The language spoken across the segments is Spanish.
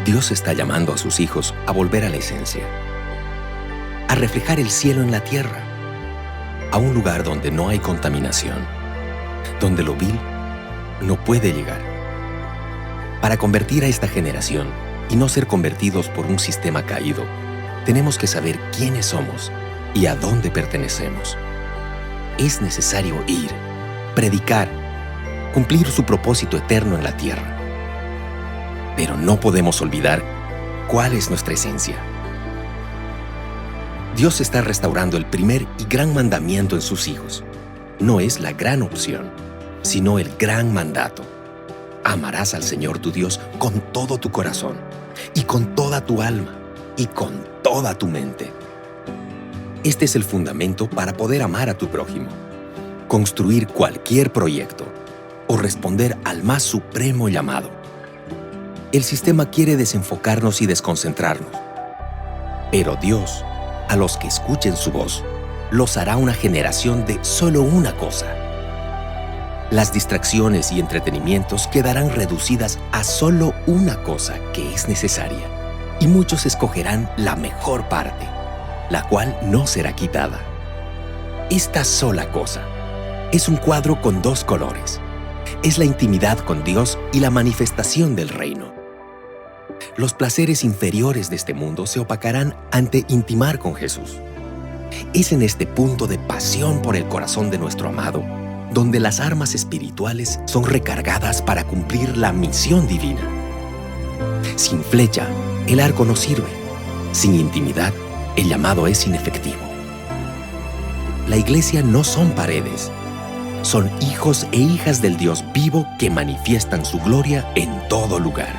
Dios está llamando a sus hijos a volver a la esencia, a reflejar el cielo en la tierra, a un lugar donde no hay contaminación, donde lo vil no puede llegar. Para convertir a esta generación y no ser convertidos por un sistema caído, tenemos que saber quiénes somos y a dónde pertenecemos. Es necesario ir, predicar, cumplir su propósito eterno en la tierra. Pero no podemos olvidar cuál es nuestra esencia. Dios está restaurando el primer y gran mandamiento en sus hijos. No es la gran opción, sino el gran mandato. Amarás al Señor tu Dios con todo tu corazón, y con toda tu alma, y con toda tu mente. Este es el fundamento para poder amar a tu prójimo, construir cualquier proyecto o responder al más supremo llamado. El sistema quiere desenfocarnos y desconcentrarnos, pero Dios, a los que escuchen su voz, los hará una generación de solo una cosa. Las distracciones y entretenimientos quedarán reducidas a solo una cosa que es necesaria, y muchos escogerán la mejor parte, la cual no será quitada. Esta sola cosa es un cuadro con dos colores. Es la intimidad con Dios y la manifestación del reino. Los placeres inferiores de este mundo se opacarán ante intimar con Jesús. Es en este punto de pasión por el corazón de nuestro amado donde las armas espirituales son recargadas para cumplir la misión divina. Sin flecha, el arco no sirve. Sin intimidad, el llamado es inefectivo. La iglesia no son paredes. Son hijos e hijas del Dios vivo que manifiestan su gloria en todo lugar.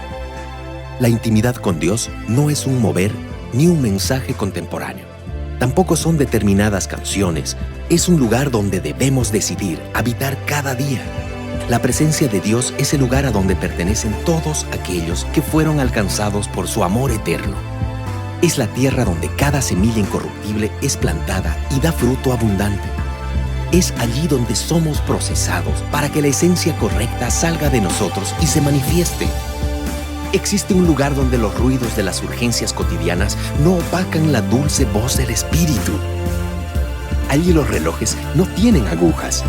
La intimidad con Dios no es un mover ni un mensaje contemporáneo. Tampoco son determinadas canciones. Es un lugar donde debemos decidir habitar cada día. La presencia de Dios es el lugar a donde pertenecen todos aquellos que fueron alcanzados por su amor eterno. Es la tierra donde cada semilla incorruptible es plantada y da fruto abundante. Es allí donde somos procesados para que la esencia correcta salga de nosotros y se manifieste. Existe un lugar donde los ruidos de las urgencias cotidianas no opacan la dulce voz del Espíritu. Allí los relojes no tienen agujas.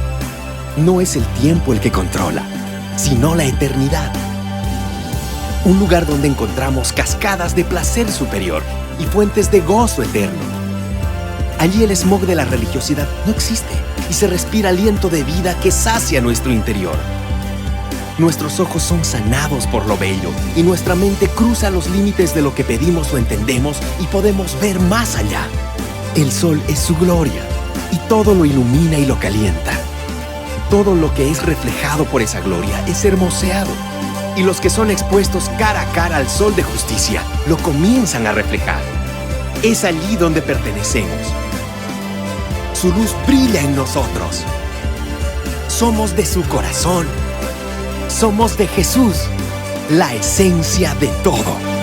No es el tiempo el que controla, sino la eternidad. Un lugar donde encontramos cascadas de placer superior y fuentes de gozo eterno. Allí el smog de la religiosidad no existe y se respira aliento de vida que sacia nuestro interior. Nuestros ojos son sanados por lo bello y nuestra mente cruza los límites de lo que pedimos o entendemos y podemos ver más allá. El sol es su gloria y todo lo ilumina y lo calienta. Todo lo que es reflejado por esa gloria es hermoseado, y los que son expuestos cara a cara al sol de justicia lo comienzan a reflejar. Es allí donde pertenecemos. Su luz brilla en nosotros. Somos de su corazón. Somos de Jesús, la esencia de todo.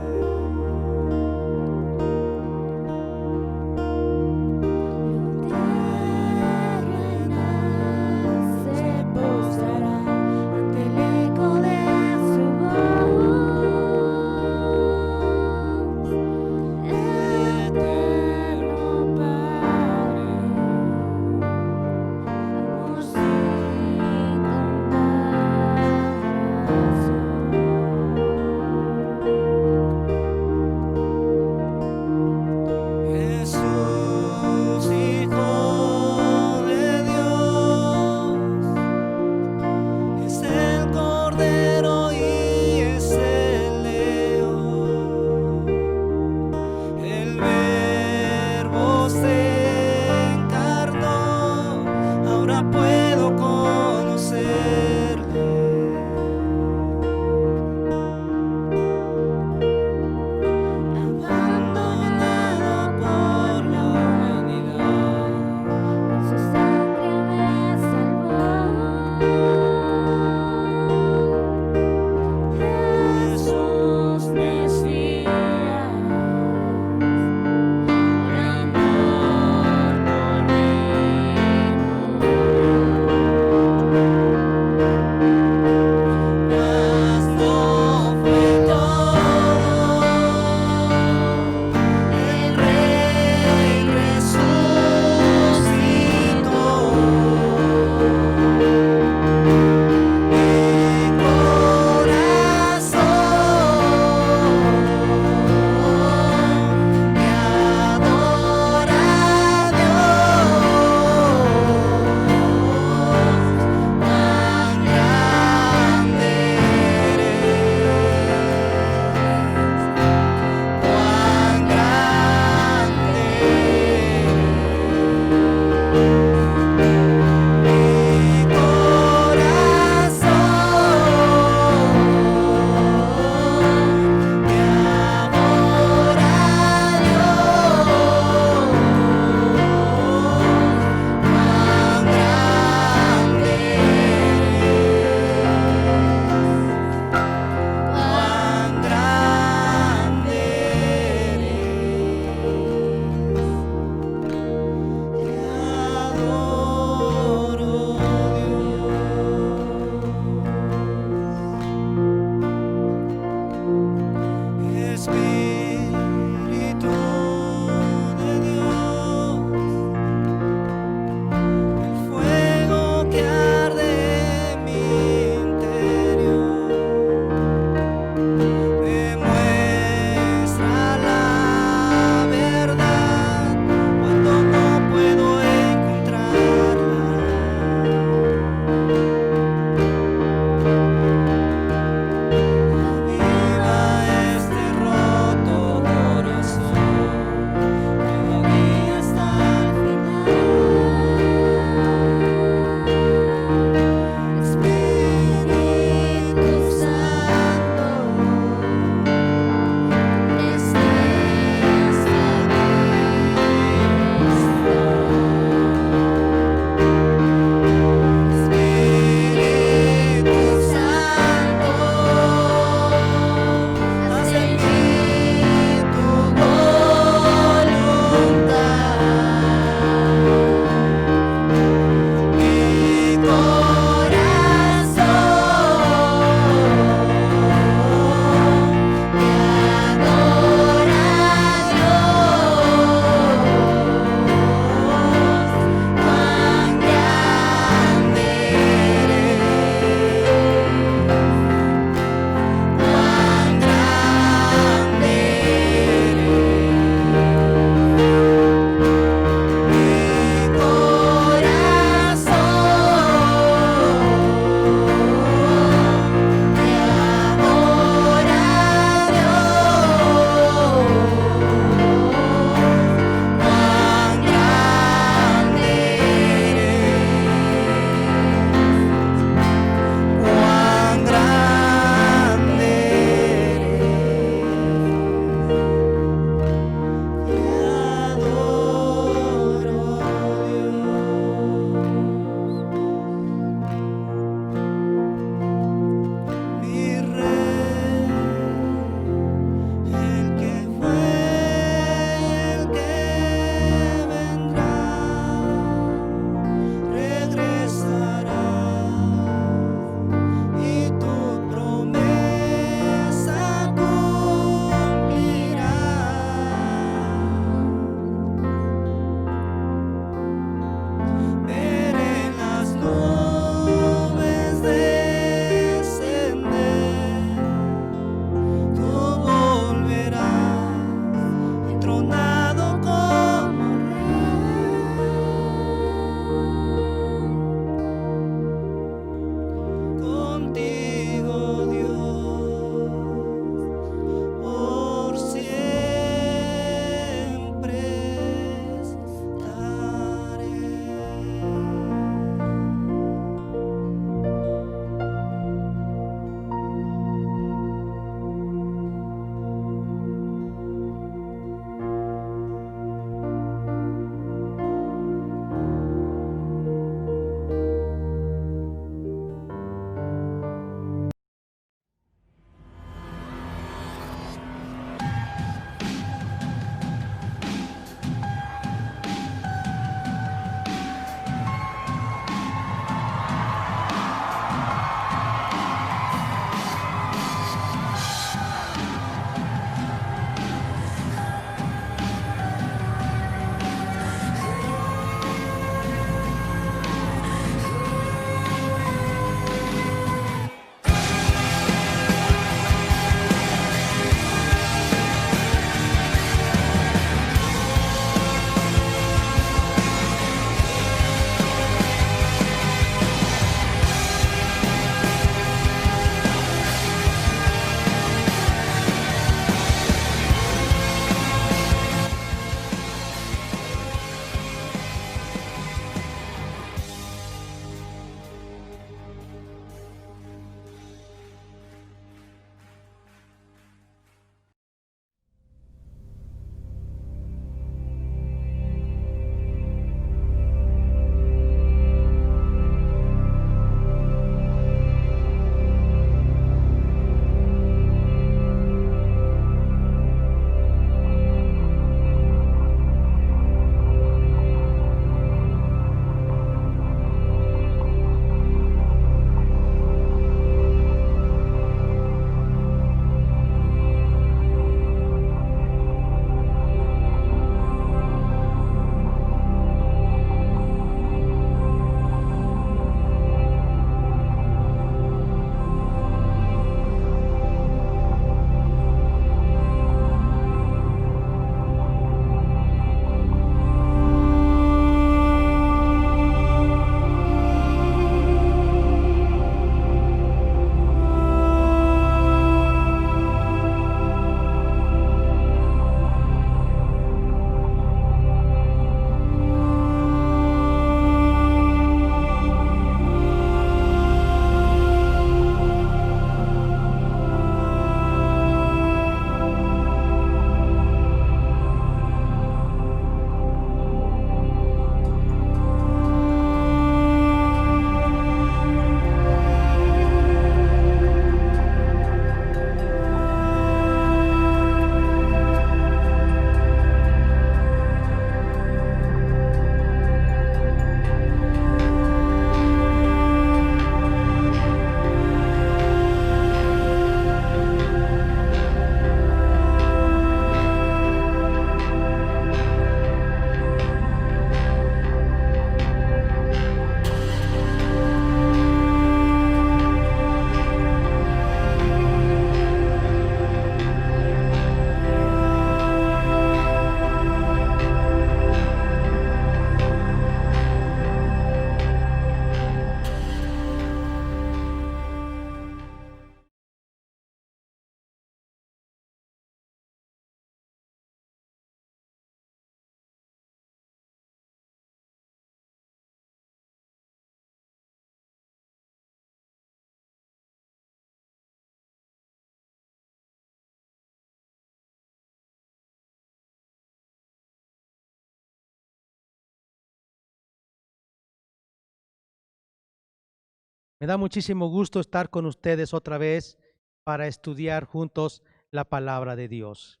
Me da muchísimo gusto estar con ustedes otra vez para estudiar juntos la palabra de Dios.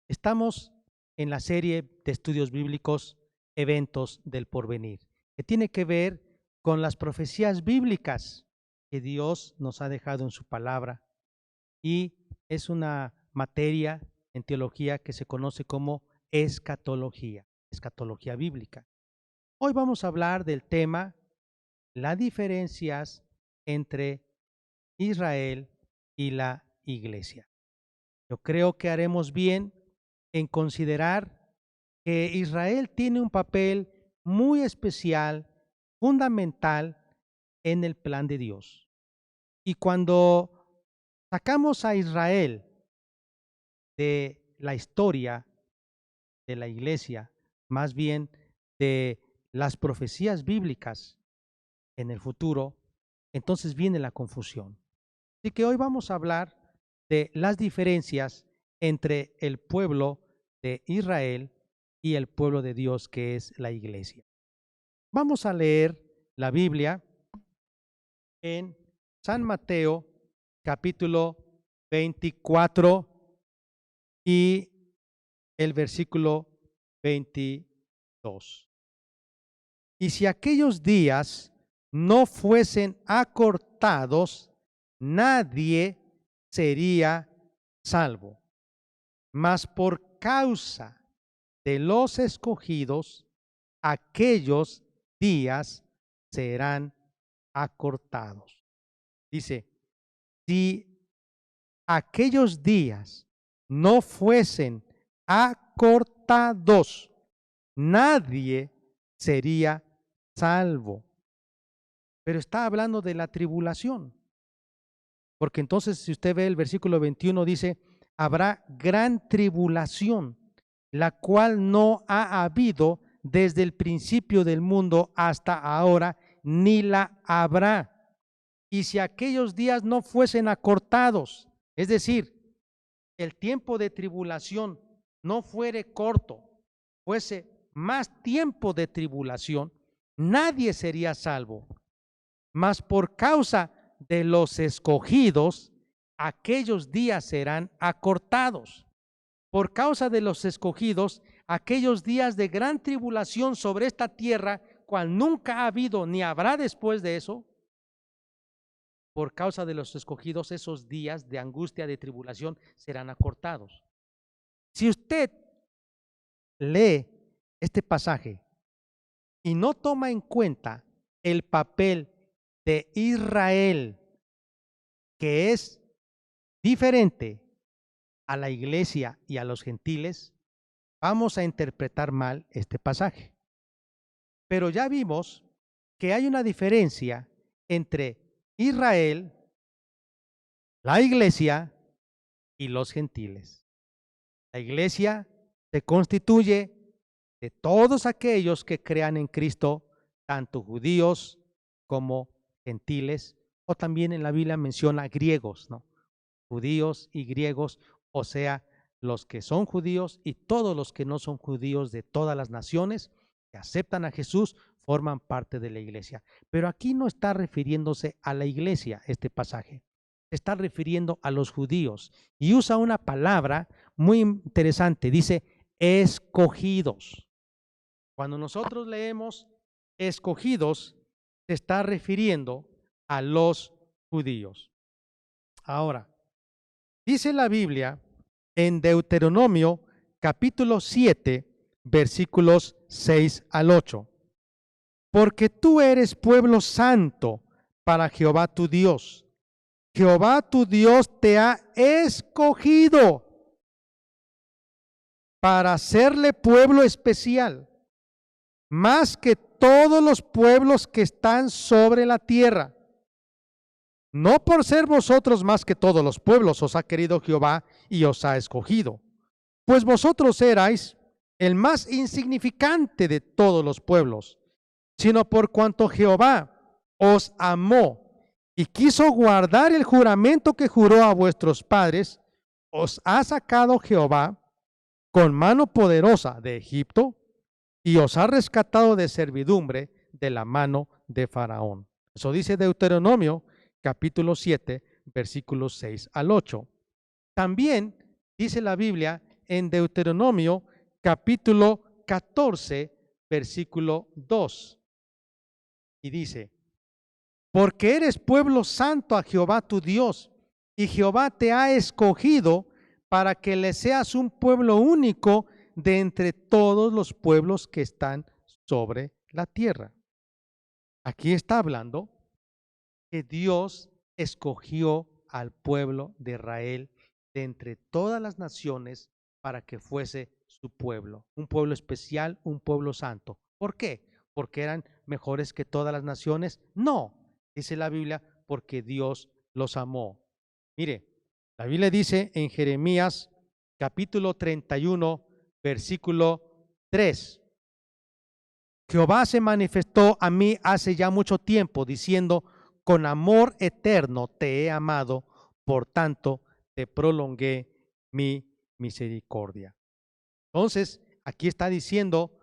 Estamos en la serie de estudios bíblicos Eventos del Porvenir, que tiene que ver con las profecías bíblicas que Dios nos ha dejado en su palabra, y es una materia en teología que se conoce como escatología bíblica. Hoy vamos a hablar del tema las diferencias entre Israel y la iglesia. Yo creo que haremos bien en considerar que Israel tiene un papel muy especial, fundamental en el plan de Dios. Y cuando sacamos a Israel de la historia de la iglesia, más bien de las profecías bíblicas en el futuro, entonces viene la confusión. Así que hoy vamos a hablar de las diferencias entre el pueblo de Israel y el pueblo de Dios, que es la iglesia. Vamos a leer la Biblia en San Mateo, capítulo 24 y el versículo 22. Y si aquellos días no fuesen acortados, nadie sería salvo. Mas por causa de los escogidos, aquellos días serán acortados. Dice, si aquellos días no fuesen acortados, nadie sería salvo. Pero está hablando de la tribulación. Porque entonces, si usted ve el versículo 21, dice, habrá gran tribulación, la cual no ha habido desde el principio del mundo hasta ahora, ni la habrá. Y si aquellos días no fuesen acortados, es decir, el tiempo de tribulación no fuere corto, fuese más tiempo de tribulación, nadie sería salvo. Mas por causa de los escogidos, aquellos días serán acortados. Por causa de los escogidos, aquellos días de gran tribulación sobre esta tierra, cual nunca ha habido ni habrá después de eso, por causa de los escogidos, esos días de angustia, de tribulación, serán acortados. Si usted lee este pasaje y no toma en cuenta el papel de Israel, que es diferente a la iglesia y a los gentiles, vamos a interpretar mal este pasaje. Pero ya vimos que hay una diferencia entre Israel, la iglesia y los gentiles. La iglesia se constituye de todos aquellos que crean en Cristo, tanto judíos como gentiles, o también en la Biblia menciona griegos, ¿no? Judíos y griegos, o sea, los que son judíos y todos los que no son judíos de todas las naciones que aceptan a Jesús forman parte de la iglesia. Pero aquí no está refiriéndose a la iglesia este pasaje, se está refiriendo a los judíos y usa una palabra muy interesante, dice escogidos. Cuando nosotros leemos escogidos, se está refiriendo a los judíos. Ahora, dice la Biblia en Deuteronomio capítulo 7, versículos 6 al 8. Porque tú eres pueblo santo para Jehová tu Dios. Jehová tu Dios te ha escogido para hacerle pueblo especial, más que todos los pueblos que están sobre la tierra. No por ser vosotros más que todos los pueblos os ha querido Jehová y os ha escogido, pues vosotros erais el más insignificante de todos los pueblos, sino por cuanto Jehová os amó y quiso guardar el juramento que juró a vuestros padres, os ha sacado Jehová con mano poderosa de Egipto y os ha rescatado de servidumbre de la mano de Faraón. Eso dice Deuteronomio capítulo 7, versículos 6 al 8. También dice la Biblia en Deuteronomio capítulo 14, versículo 2. Y dice, porque eres pueblo santo a Jehová tu Dios, y Jehová te ha escogido para que le seas un pueblo único de entre todos los pueblos que están sobre la tierra. Aquí está hablando que Dios escogió al pueblo de Israel de entre todas las naciones para que fuese su pueblo, un pueblo especial, un pueblo santo. ¿Por qué? ¿Porque eran mejores que todas las naciones? No, dice la Biblia, porque Dios los amó. Mire, la Biblia dice en Jeremías capítulo 31, versículo 3. Jehová se manifestó a mí hace ya mucho tiempo, diciendo, con amor eterno te he amado, por tanto te prolongué mi misericordia. Entonces, aquí está diciendo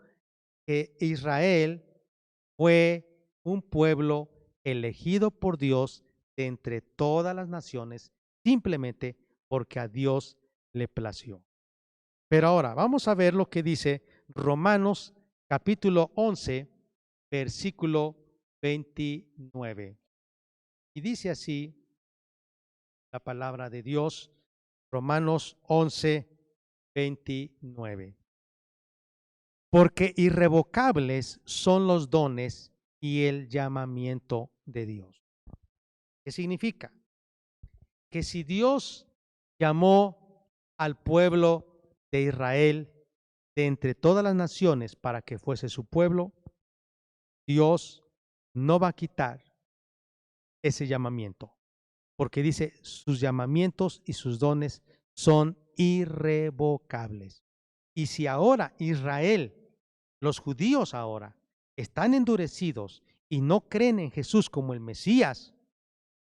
que Israel fue un pueblo elegido por Dios de entre todas las naciones, simplemente porque a Dios le plació. Pero ahora vamos a ver lo que dice Romanos capítulo 11, versículo 29. Y dice así la palabra de Dios, Romanos 11, 29. Porque irrevocables son los dones y el llamamiento de Dios. ¿Qué significa? Que si Dios llamó al pueblo de Israel de entre todas las naciones para que fuese su pueblo, Dios no va a quitar ese llamamiento, porque dice, sus llamamientos y sus dones son irrevocables. Y si ahora Israel, los judíos ahora, están endurecidos y no creen en Jesús como el Mesías,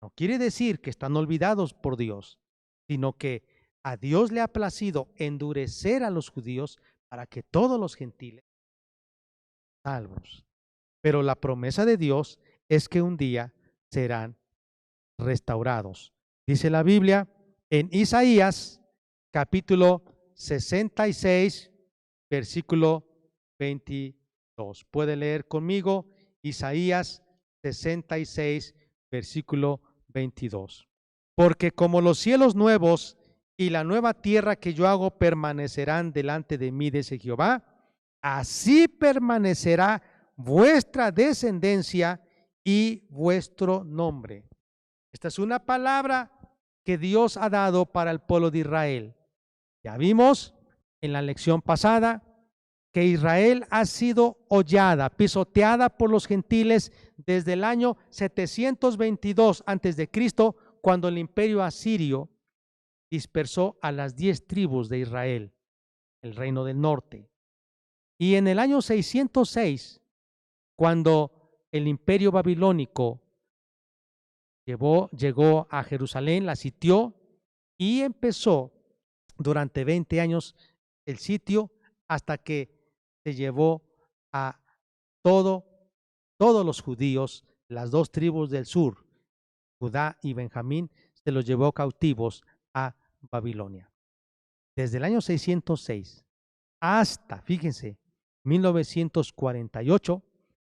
no quiere decir que están olvidados por Dios, sino que a Dios le ha placido endurecer a los judíos para que todos los gentiles sean salvos. Pero la promesa de Dios es que un día serán restaurados. Dice la Biblia en Isaías capítulo 66, versículo 22. Puede leer conmigo Isaías 66, versículo 22. Porque como los cielos nuevos y la nueva tierra que yo hago permanecerán delante de mí, dice Jehová, así permanecerá vuestra descendencia y vuestro nombre. Esta es una palabra que Dios ha dado para el pueblo de Israel. Ya vimos en la lección pasada que Israel ha sido hollada, pisoteada por los gentiles desde el año 722 a.C., cuando el imperio asirio dispersó a las 10 tribus de Israel, el reino del norte. Y en el año 606, cuando el imperio babilónico llegó a Jerusalén, la sitió y empezó durante 20 años el sitio hasta que se llevó a todos los judíos, las 2 tribus del sur, Judá y Benjamín, se los llevó cautivos a Babilonia. Desde el año 606 hasta, fíjense, 1948,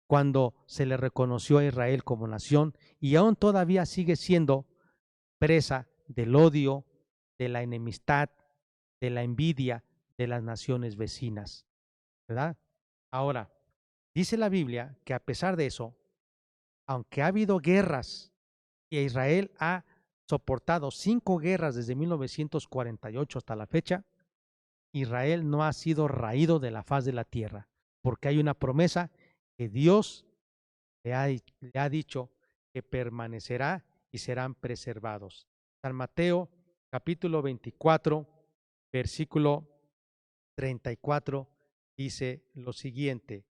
cuando se le reconoció a Israel como nación, y aún todavía sigue siendo presa del odio, de la enemistad, de la envidia de las naciones vecinas, ¿verdad? Ahora, dice la Biblia que a pesar de eso, aunque ha habido guerras y Israel ha soportado 5 guerras desde 1948 hasta la fecha, Israel no ha sido raído de la faz de la tierra, porque hay una promesa que Dios le ha dicho que permanecerá y serán preservados. San Mateo capítulo 24, versículo 34 dice lo siguiente.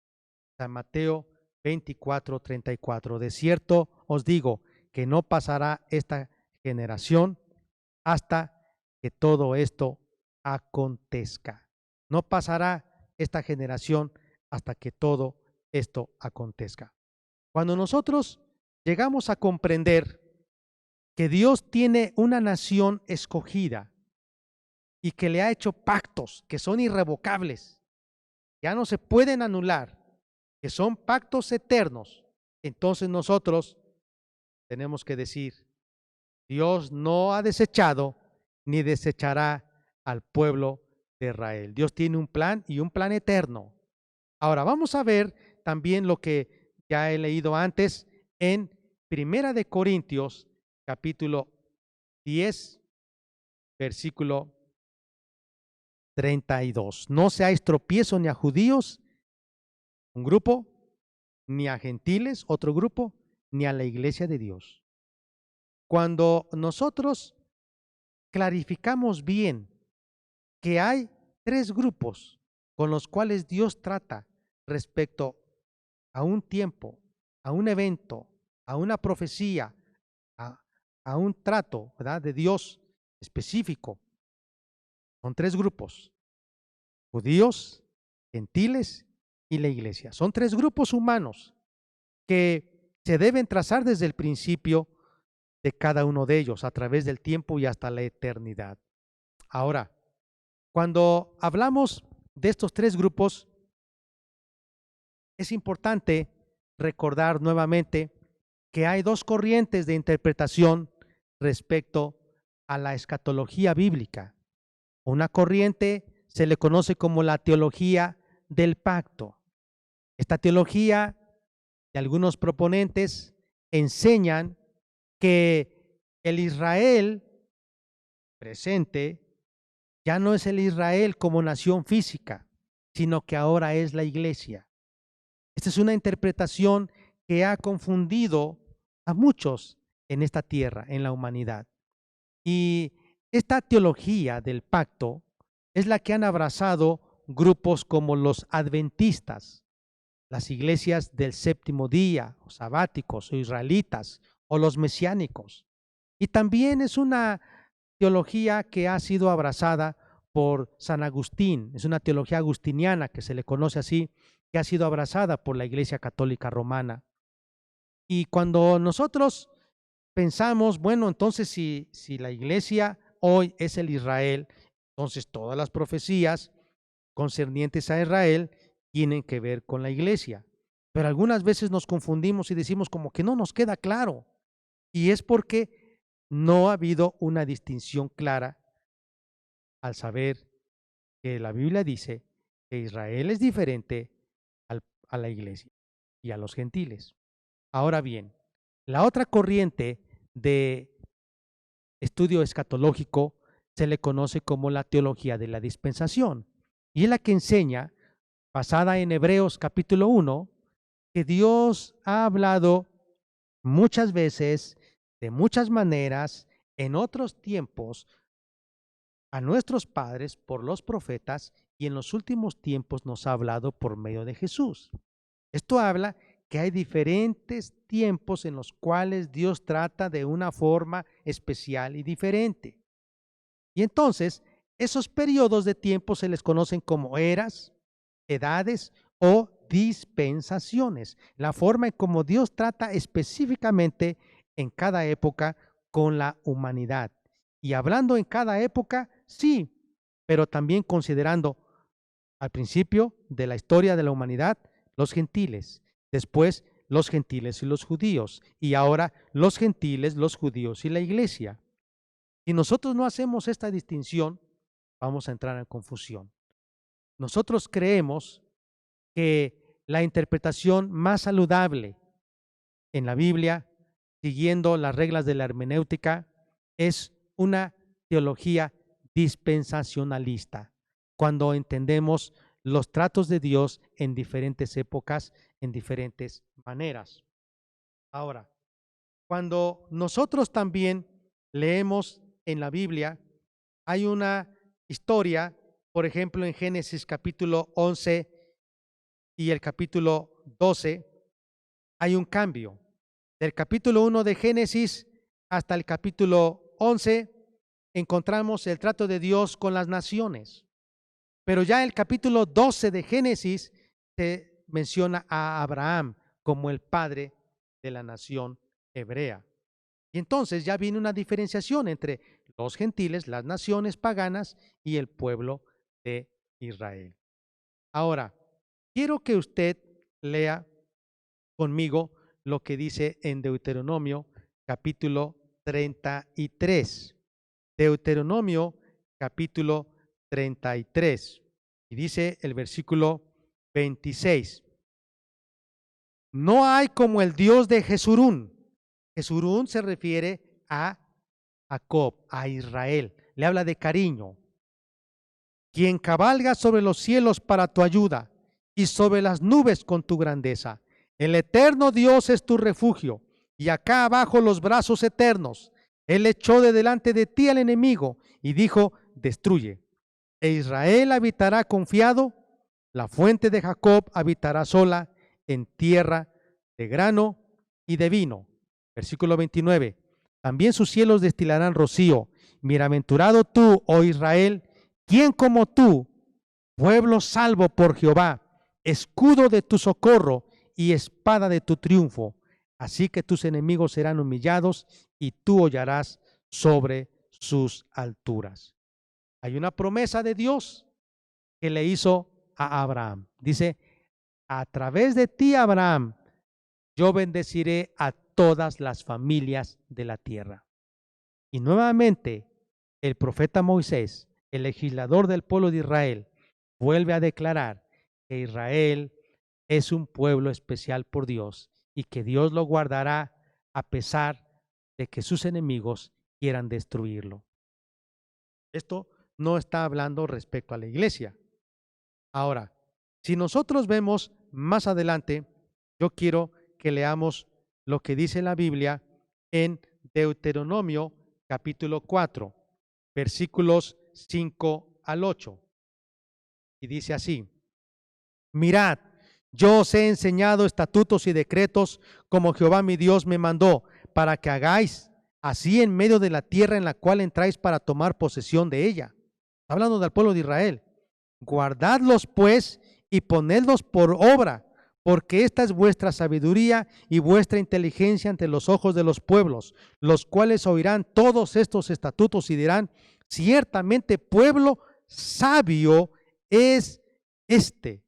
San Mateo 24, 34. De cierto os digo que no pasará esta generación hasta que todo esto acontezca. No pasará esta generación hasta que todo esto acontezca. Cuando nosotros llegamos a comprender que Dios tiene una nación escogida y que le ha hecho pactos que son irrevocables, ya no se pueden anular, que son pactos eternos, entonces nosotros tenemos que decir, Dios no ha desechado ni desechará al pueblo de Israel. Dios tiene un plan y un plan eterno. Ahora vamos a ver también lo que ya he leído antes en Primera de Corintios, capítulo 10, versículo 32. No seáis tropiezo ni a judíos, un grupo, ni a gentiles, otro grupo, ni a la iglesia de Dios. Cuando nosotros clarificamos bien que hay tres grupos con los cuales Dios trata respecto a un tiempo, a un evento, a una profecía, a un trato, ¿verdad?, de Dios específico. Son tres grupos: judíos, gentiles y la iglesia. Son tres grupos humanos que se deben trazar desde el principio de cada uno de ellos, a través del tiempo y hasta la eternidad. Ahora, cuando hablamos de estos tres grupos, es importante recordar nuevamente que hay dos corrientes de interpretación respecto a la escatología bíblica. Una corriente se le conoce como la teología del pacto. Esta teología de algunos proponentes enseñan que el Israel presente ya no es el Israel como nación física, sino que ahora es la iglesia. Esta es una interpretación que ha confundido a muchos en esta tierra, en la humanidad. Y esta teología del pacto es la que han abrazado grupos como los adventistas, las iglesias del séptimo día, o sabáticos, o israelitas, o los mesiánicos. Y también es una teología que ha sido abrazada por San Agustín, es una teología agustiniana que se le conoce así, que ha sido abrazada por la Iglesia Católica Romana. Y cuando nosotros pensamos, bueno, entonces si la iglesia hoy es el Israel, entonces todas las profecías concernientes a Israel tienen que ver con la iglesia. Pero algunas veces nos confundimos y decimos como que no nos queda claro. Y es porque no ha habido una distinción clara al saber que la Biblia dice que Israel es diferente a la iglesia y a los gentiles. Ahora bien, la otra corriente de estudio escatológico se le conoce como la teología de la dispensación, y es la que enseña, basada en Hebreos capítulo 1, que Dios ha hablado muchas veces, de muchas maneras, en otros tiempos, a nuestros padres por los profetas, y en los últimos tiempos nos ha hablado por medio de Jesús. Esto habla que hay diferentes tiempos en los cuales Dios trata de una forma especial y diferente. Y entonces, esos periodos de tiempo se les conocen como eras, edades o dispensaciones. La forma en cómo Dios trata específicamente en cada época con la humanidad. Y hablando en cada época, sí, pero también considerando al principio de la historia de la humanidad los gentiles, después los gentiles y los judíos, y ahora los gentiles, los judíos y la iglesia. Si nosotros no hacemos esta distinción, vamos a entrar en confusión. Nosotros creemos que la interpretación más saludable en la Biblia, siguiendo las reglas de la hermenéutica, es una teología dispensacionalista, cuando entendemos los tratos de Dios en diferentes épocas, en diferentes maneras. Ahora, cuando nosotros también leemos en la Biblia, hay una historia, por ejemplo, en Génesis capítulo 11 y el capítulo 12, hay un cambio. Del capítulo 1 de Génesis hasta el capítulo 11 encontramos el trato de Dios con las naciones. Pero ya el capítulo 12 de Génesis se menciona a Abraham como el padre de la nación hebrea. Y entonces ya viene una diferenciación entre los gentiles, las naciones paganas y el pueblo de Israel. Ahora, quiero que usted lea conmigo lo que dice en Deuteronomio capítulo 33. Deuteronomio capítulo 33. Y dice el versículo 26. No hay como el Dios de Jesurún. Jesurún se refiere a Jacob, a Israel. Le habla de cariño. Quien cabalga sobre los cielos para tu ayuda y sobre las nubes con tu grandeza. El eterno Dios es tu refugio y acá abajo los brazos eternos. Él echó de delante de ti al enemigo y dijo, destruye. E Israel habitará confiado, la fuente de Jacob habitará sola en tierra de grano y de vino. Versículo 29. También sus cielos destilarán rocío. Bienaventurado tú, oh Israel, ¿quién como tú, pueblo salvo por Jehová, escudo de tu socorro y espada de tu triunfo? Así que tus enemigos serán humillados y tú hollarás sobre sus alturas. Hay una promesa de Dios que le hizo a Abraham. Dice, a través de ti, Abraham, yo bendeciré a todas las familias de la tierra. Y nuevamente, el profeta Moisés, el legislador del pueblo de Israel, vuelve a declarar que Israel es un pueblo especial por Dios y que Dios lo guardará a pesar de que sus enemigos quieran destruirlo. Esto no está hablando respecto a la iglesia. Ahora, si nosotros vemos más adelante, yo quiero que leamos lo que dice la Biblia en Deuteronomio capítulo 4, versículos 5 al 8. Y dice así, mirad, yo os he enseñado estatutos y decretos como Jehová mi Dios me mandó, para que hagáis así en medio de la tierra en la cual entráis para tomar posesión de ella. Está hablando del pueblo de Israel. Guardadlos pues y ponedlos por obra, porque esta es vuestra sabiduría y vuestra inteligencia ante los ojos de los pueblos, los cuales oirán todos estos estatutos y dirán, ciertamente pueblo sabio es este,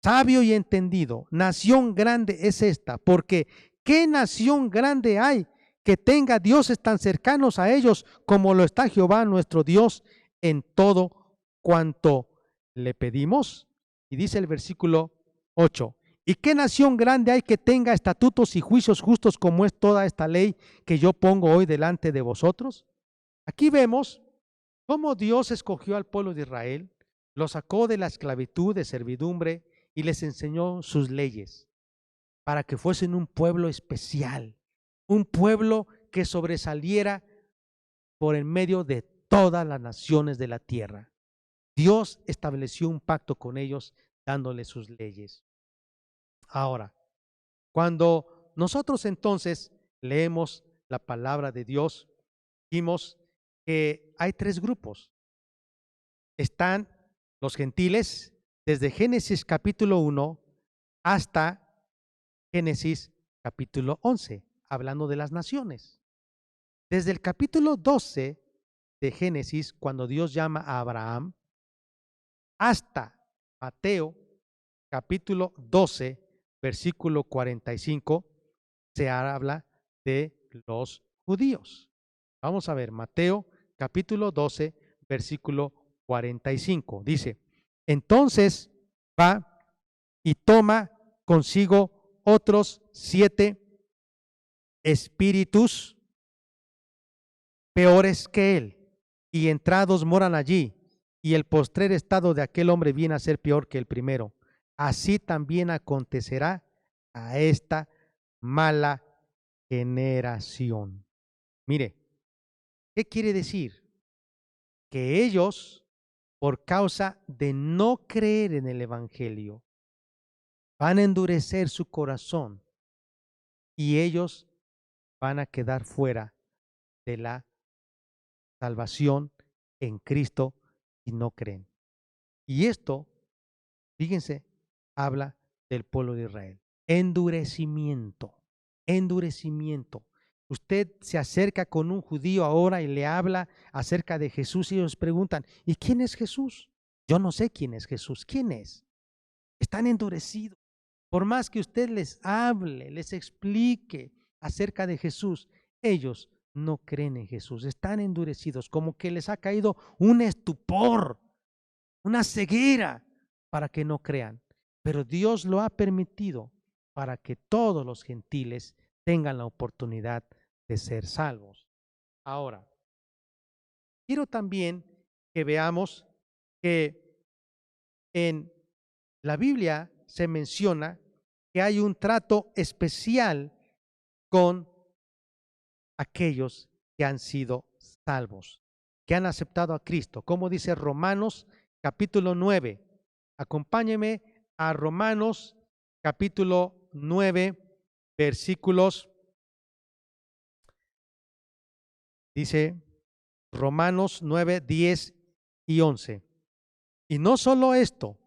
sabio y entendido, nación grande es esta, porque ¿qué nación grande hay que tenga dioses tan cercanos a ellos como lo está Jehová nuestro Dios en todo cuanto le pedimos? Y dice el versículo 8, ¿y qué nación grande hay que tenga estatutos y juicios justos como es toda esta ley que yo pongo hoy delante de vosotros? Aquí vemos cómo Dios escogió al pueblo de Israel, lo sacó de la esclavitud, de servidumbre, y les enseñó sus leyes para que fuesen un pueblo especial, un pueblo que sobresaliera por en medio de todas las naciones de la tierra. Dios estableció un pacto con ellos dándoles sus leyes. Ahora, cuando nosotros entonces leemos la palabra de Dios, vimos que hay tres grupos. Están los gentiles desde Génesis capítulo 1 hasta Génesis capítulo 11, hablando de las naciones. Desde el capítulo 12 de Génesis, cuando Dios llama a Abraham, hasta Mateo capítulo 12, versículo 45, se habla de los judíos. Vamos a ver, Mateo capítulo 12, versículo 45. Dice, entonces va y toma consigo otros 7 espíritus peores que él, y entrados moran allí, y el postrer estado de aquel hombre viene a ser peor que el primero. Así también acontecerá a esta mala generación. Mire, ¿qué quiere decir? Que ellos, por causa de no creer en el Evangelio, van a endurecer su corazón y ellos van a quedar fuera de la salvación en Cristo y no creen. Y esto, fíjense, habla del pueblo de Israel. Endurecimiento. endurecimiento. Usted se acerca con un judío ahora y le habla acerca de Jesús y ellos preguntan, ¿y quién es Jesús? Yo no sé quién es Jesús. ¿Quién es? Están endurecidos. Por más que usted les hable, les explique acerca de Jesús, ellos no creen en Jesús. Están endurecidos, como que les ha caído un estupor, una ceguera para que no crean. Pero Dios lo ha permitido para que todos los gentiles tengan la oportunidad de ser salvos. Ahora, quiero también que veamos que en la Biblia se menciona que hay un trato especial con aquellos que han sido salvos, que han aceptado a Cristo. Como dice Romanos capítulo 9. Acompáñeme a Romanos capítulo 9, versículos, dice Romanos 9, 10 y 11. Y no solo esto,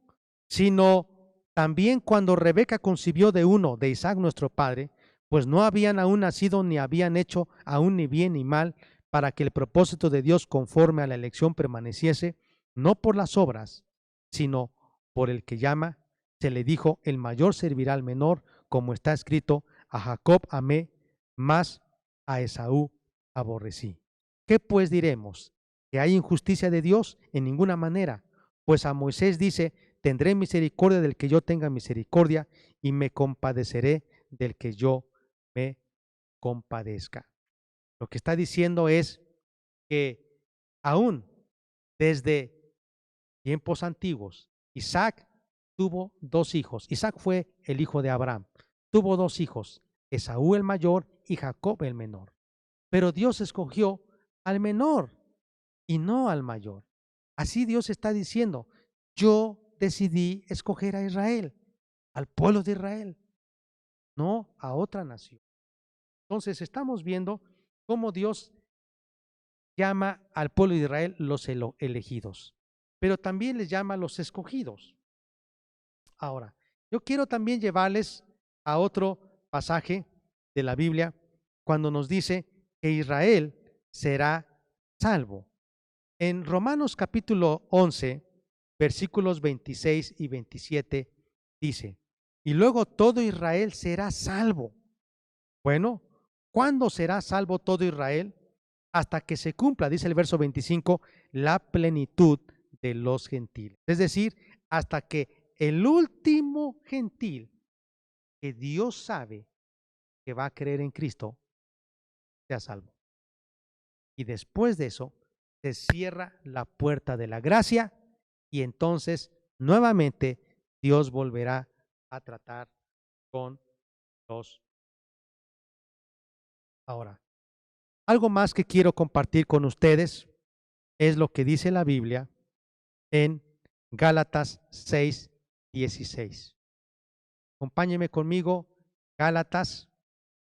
sino también cuando Rebeca concibió de uno, de Isaac nuestro padre, pues no habían aún nacido ni habían hecho aún ni bien ni mal, para que el propósito de Dios conforme a la elección permaneciese, no por las obras, sino por el que llama, se le dijo, el mayor servirá al menor, como está escrito, a Jacob amé, mas a Esaú aborrecí. ¿Qué pues diremos? ¿Que hay injusticia de Dios? En ninguna manera. Pues a Moisés dice, tendré misericordia del que yo tenga misericordia y me compadeceré del que yo me compadezca. Lo que está diciendo es que aún desde tiempos antiguos, Isaac tuvo dos hijos. Isaac fue el hijo de Abraham. Tuvo dos hijos, Esaú el mayor y Jacob el menor. Pero Dios escogió al menor y no al mayor. Así Dios está diciendo, yo decidí escoger a Israel, al pueblo de Israel, no a otra nación. Entonces estamos viendo cómo Dios llama al pueblo de Israel los elegidos, pero también les llama los escogidos. Ahora, yo quiero también llevarles a otro pasaje de la Biblia cuando nos dice que Israel será salvo. En Romanos capítulo 11, versículos 26 y 27 dice, y luego todo Israel será salvo. Bueno, ¿cuándo será salvo todo Israel? Hasta que se cumpla, dice el verso 25, la plenitud de los gentiles. Es decir, hasta que el último gentil que Dios sabe que va a creer en Cristo sea salvo. Y después de eso, se cierra la puerta de la gracia y entonces nuevamente Dios volverá a tratar con los. Ahora, algo más que quiero compartir con ustedes es lo que dice la Biblia en Gálatas 6:16. Acompáñeme conmigo, Gálatas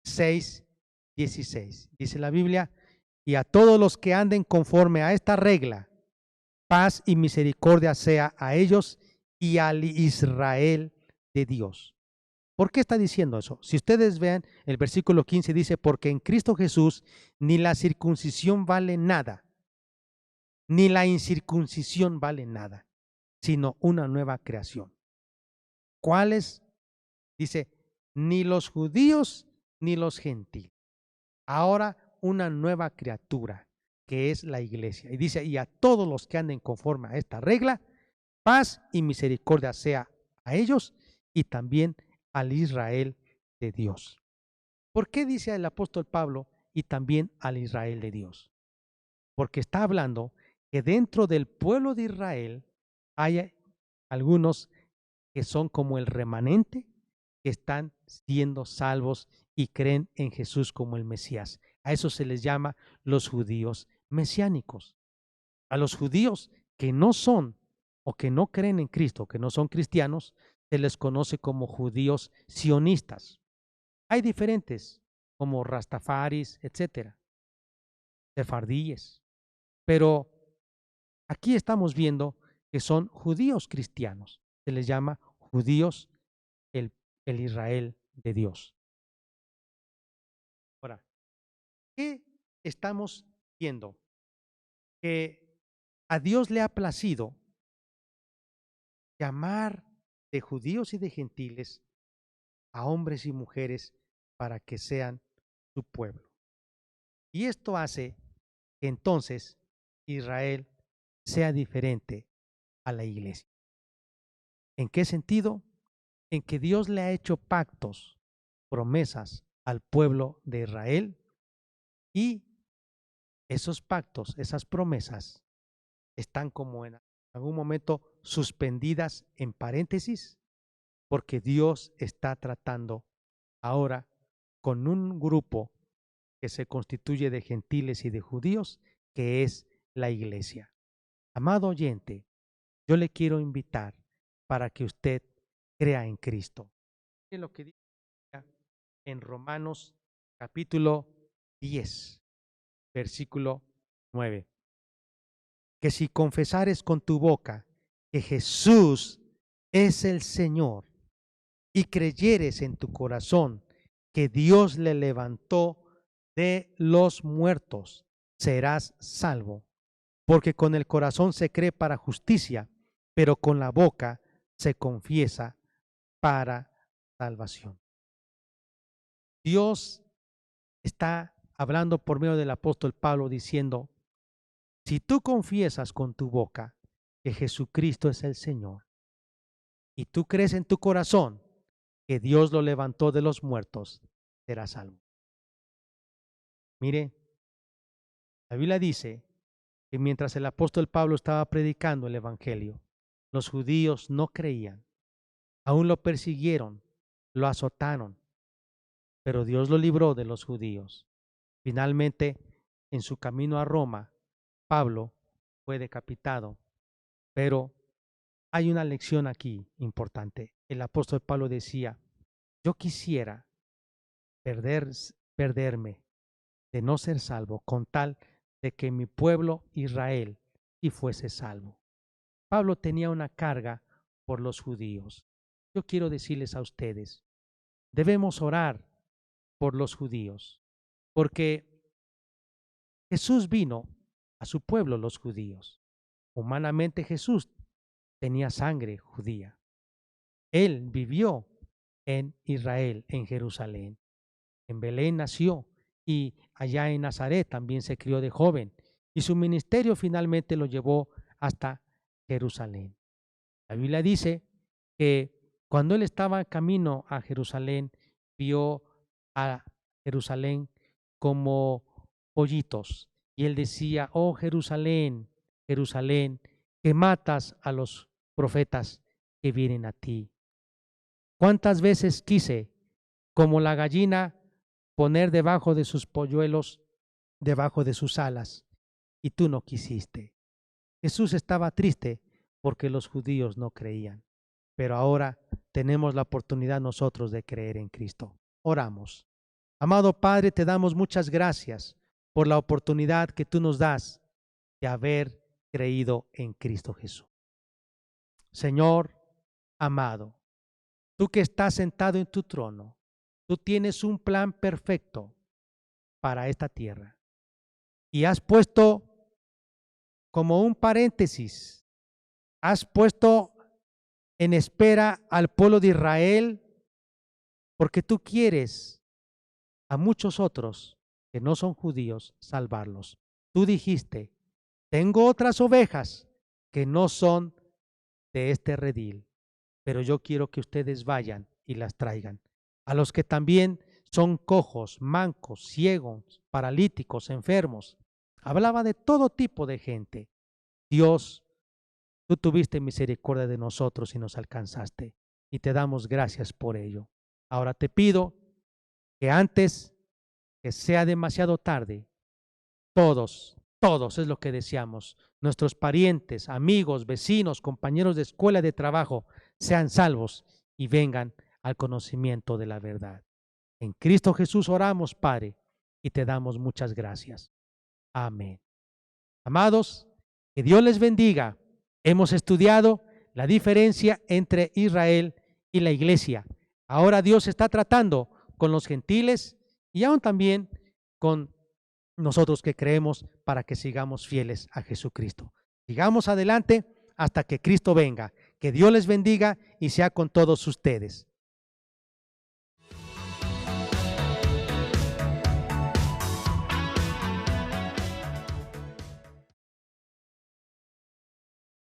6:16. Dice la Biblia, y a todos los que anden conforme a esta regla, paz y misericordia sea a ellos y al Israel de Dios. ¿Por qué está diciendo eso? Si ustedes vean, el versículo 15 dice, porque en Cristo Jesús ni la circuncisión vale nada, ni la incircuncisión vale nada, sino una nueva creación. ¿Cuáles? Dice, ni los judíos ni los gentiles. Ahora una nueva criatura, que es la iglesia. Y dice, y a todos los que anden conforme a esta regla, paz y misericordia sea a ellos y también al Israel de Dios. ¿Por qué dice el apóstol Pablo y también al Israel de Dios? Porque está hablando que dentro del pueblo de Israel hay algunos que son como el remanente, que están siendo salvos y creen en Jesús como el Mesías. A eso se les llama los judíos mesiánicos. A los judíos que no son o que no creen en Cristo, que no son cristianos, se les conoce como judíos sionistas. Hay diferentes, como rastafaris, etcétera, sefardíes, pero aquí estamos viendo que son judíos cristianos. Se les llama judíos el Israel de Dios. ¿Qué estamos viendo? Que a Dios le ha placido llamar de judíos y de gentiles a hombres y mujeres para que sean su pueblo. Y esto hace que entonces Israel sea diferente a la iglesia. ¿En qué sentido? En que Dios le ha hecho pactos, promesas al pueblo de Israel, y esos pactos, esas promesas, están como en algún momento suspendidas en paréntesis, porque Dios está tratando ahora con un grupo que se constituye de gentiles y de judíos, que es la iglesia. Amado oyente, yo le quiero invitar para que usted crea en Cristo. Es lo que dice en Romanos capítulo 10, versículo 9. Que si confesares con tu boca que Jesús es el Señor y creyeres en tu corazón que Dios le levantó de los muertos, serás salvo. Porque con el corazón se cree para justicia, pero con la boca se confiesa para salvación. Dios está hablando por medio del apóstol Pablo diciendo, si tú confiesas con tu boca que Jesucristo es el Señor y tú crees en tu corazón que Dios lo levantó de los muertos, serás salvo. Mire, la Biblia dice que mientras el apóstol Pablo estaba predicando el evangelio, los judíos no creían, aún lo persiguieron, lo azotaron, pero Dios lo libró de los judíos. Finalmente, en su camino a Roma, Pablo fue decapitado, pero hay una lección aquí importante. El apóstol Pablo decía, yo quisiera perderme de no ser salvo con tal de que mi pueblo Israel sí fuese salvo. Pablo tenía una carga por los judíos. Yo quiero decirles a ustedes, debemos orar por los judíos, porque Jesús vino a su pueblo, los judíos. Humanamente Jesús tenía sangre judía. Él vivió en Israel, en Jerusalén. En Belén nació y allá en Nazaret también se crió de joven. Y su ministerio finalmente lo llevó hasta Jerusalén. La Biblia dice que cuando él estaba en camino a Jerusalén, vio a Jerusalén como pollitos. Y él decía, oh Jerusalén, Jerusalén, que matas a los profetas que vienen a ti. ¿Cuántas veces quise, como la gallina, poner debajo de sus polluelos, debajo de sus alas, y tú no quisiste? Jesús estaba triste porque los judíos no creían, pero ahora tenemos la oportunidad nosotros de creer en Cristo. Oramos. Amado Padre, te damos muchas gracias por la oportunidad que tú nos das de haber creído en Cristo Jesús. Señor amado, tú que estás sentado en tu trono, tú tienes un plan perfecto para esta tierra y has puesto como un paréntesis, has puesto en espera al pueblo de Israel porque tú quieres a muchos otros que no son judíos salvarlos. Tú dijiste, tengo otras ovejas que no son de este redil, pero yo quiero que ustedes vayan y las traigan. A los que también son cojos, mancos, ciegos, paralíticos, enfermos. Hablaba de todo tipo de gente. Dios, tú tuviste misericordia de nosotros y nos alcanzaste, y te damos gracias por ello. Ahora te pido que antes que sea demasiado tarde, todos es lo que deseamos, nuestros parientes, amigos, vecinos, compañeros de escuela, de trabajo, sean salvos y vengan al conocimiento de la verdad. En Cristo Jesús oramos, Padre, y te damos muchas gracias. Amén. Amados, que Dios les bendiga. Hemos estudiado la diferencia entre Israel y la iglesia. Ahora Dios está tratando con los gentiles y aún también con nosotros que creemos para que sigamos fieles a Jesucristo. Sigamos adelante hasta que Cristo venga. Que Dios les bendiga y sea con todos ustedes.